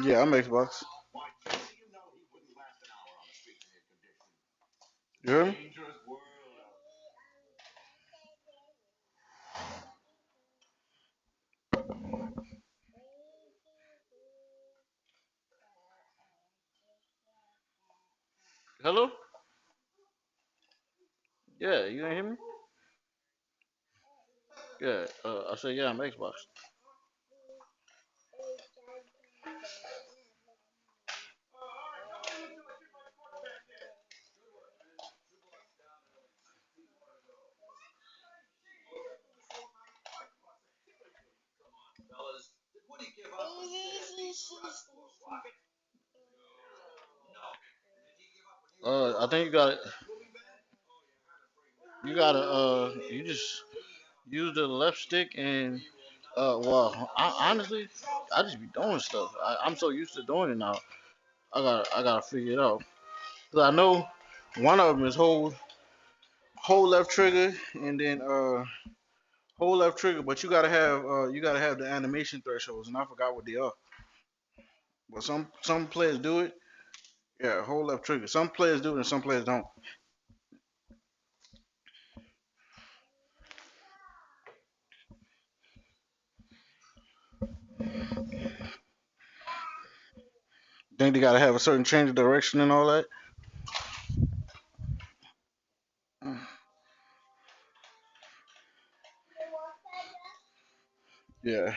Yeah, I'm Xbox. You hear me? Hello? Yeah, you didn't hear me? Yeah, I said yeah, I'm Xbox. I think you just use the left stick and well, honestly, I just be doing stuff. I'm so used to doing it now. I gotta figure it out. 'Cause I know one of them is hold left trigger and then hold left trigger, but you gotta have the animation thresholds, and I forgot what they are. But some players do it. Yeah, hold left trigger. Some players do it and some players don't. Think they gotta have a certain change of direction and all that. Yeah.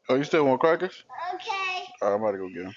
Oh, you still want crackers? All right, I'm about to go get them.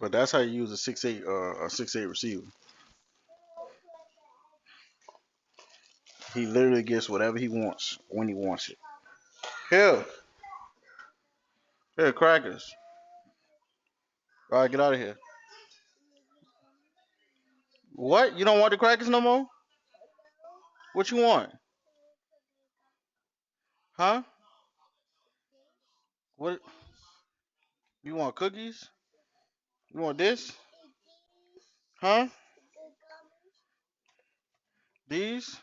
But that's how you use a 6'8" receiver. He literally gets whatever he wants when he wants it. Here, here, crackers. All right, get out of here. What? You don't want the crackers no more? What you want? Huh? What? You want cookies? You want this? Huh? These?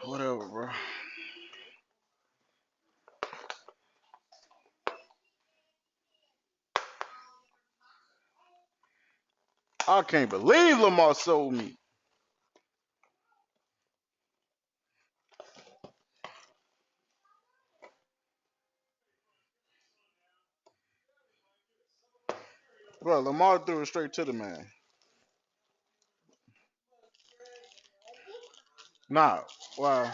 Whatever, bro. I can't believe Lamar sold me. Bro, Lamar threw it straight to the man. Nah, well,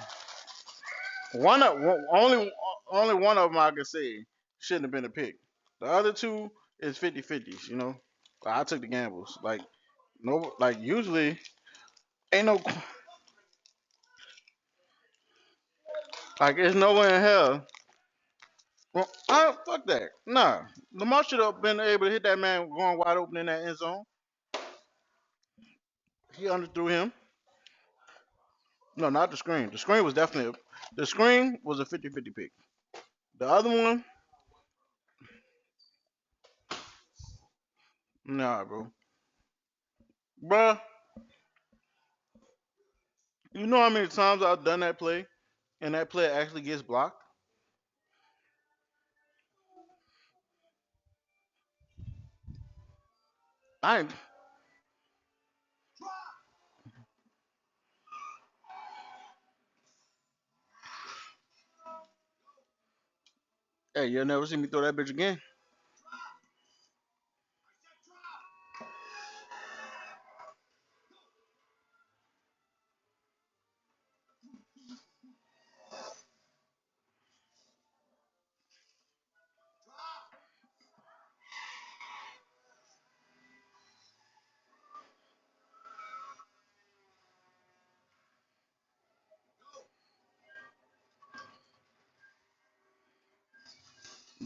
only one of them I can say shouldn't have been a pick. The other two is 50-50s, you know. I took the gambles. Like no, like usually ain't no like it's nowhere in hell. Well, fuck that. Nah, Lamar should have been able to hit that man going wide open in that end zone. He underthrew him. No, not the screen. The screen was definitely the screen was a 50-50 pick. The other one, nah, bro. Bruh, you know how many times I've done that play and that play actually gets blocked? I ain't, hey, you'll never see me throw that bitch again.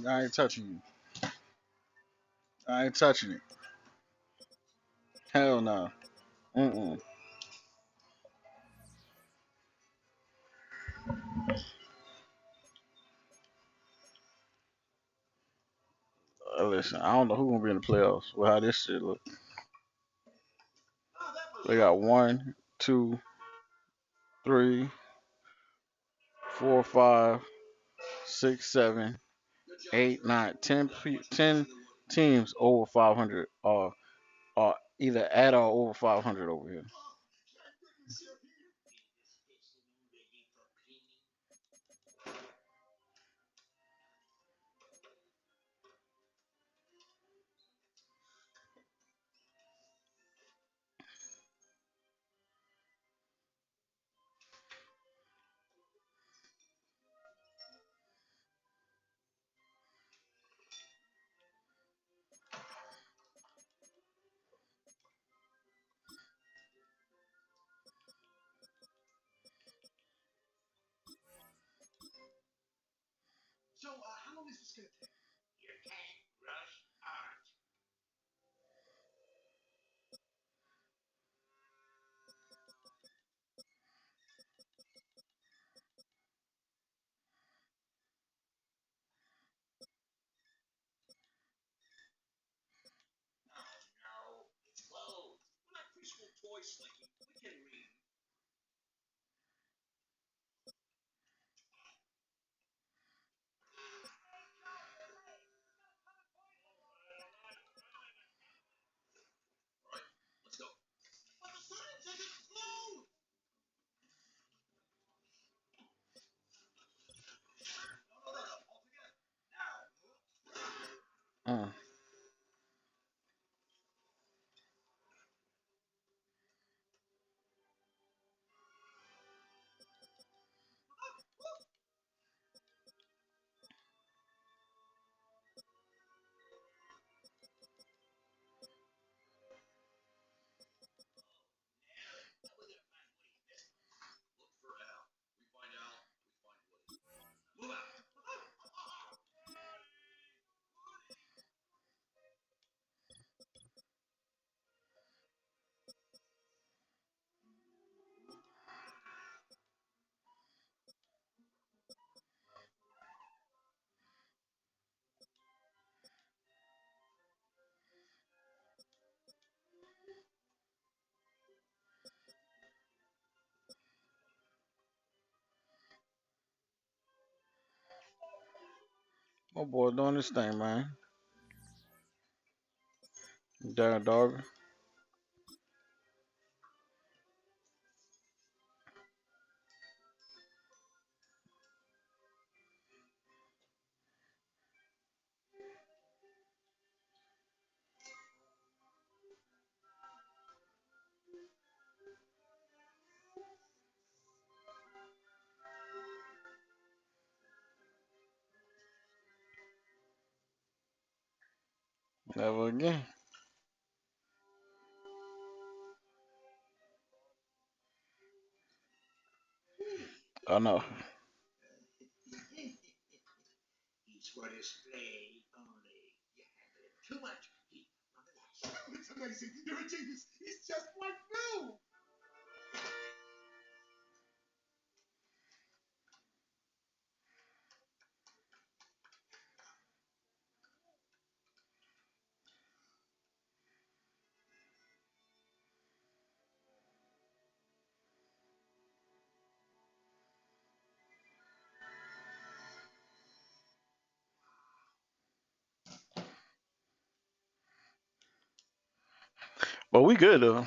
I ain't touching you. I ain't touching it. Hell no. Mm-mm. Listen, I don't know who's gonna be in the playoffs with how this shit look. They got one, two, three, four, five, six, seven, eight, nine, 10 teams over 500 are either at or over 500 over here. My boy doing this thing, man. Darren Dog. Never again. Oh no. But we good though.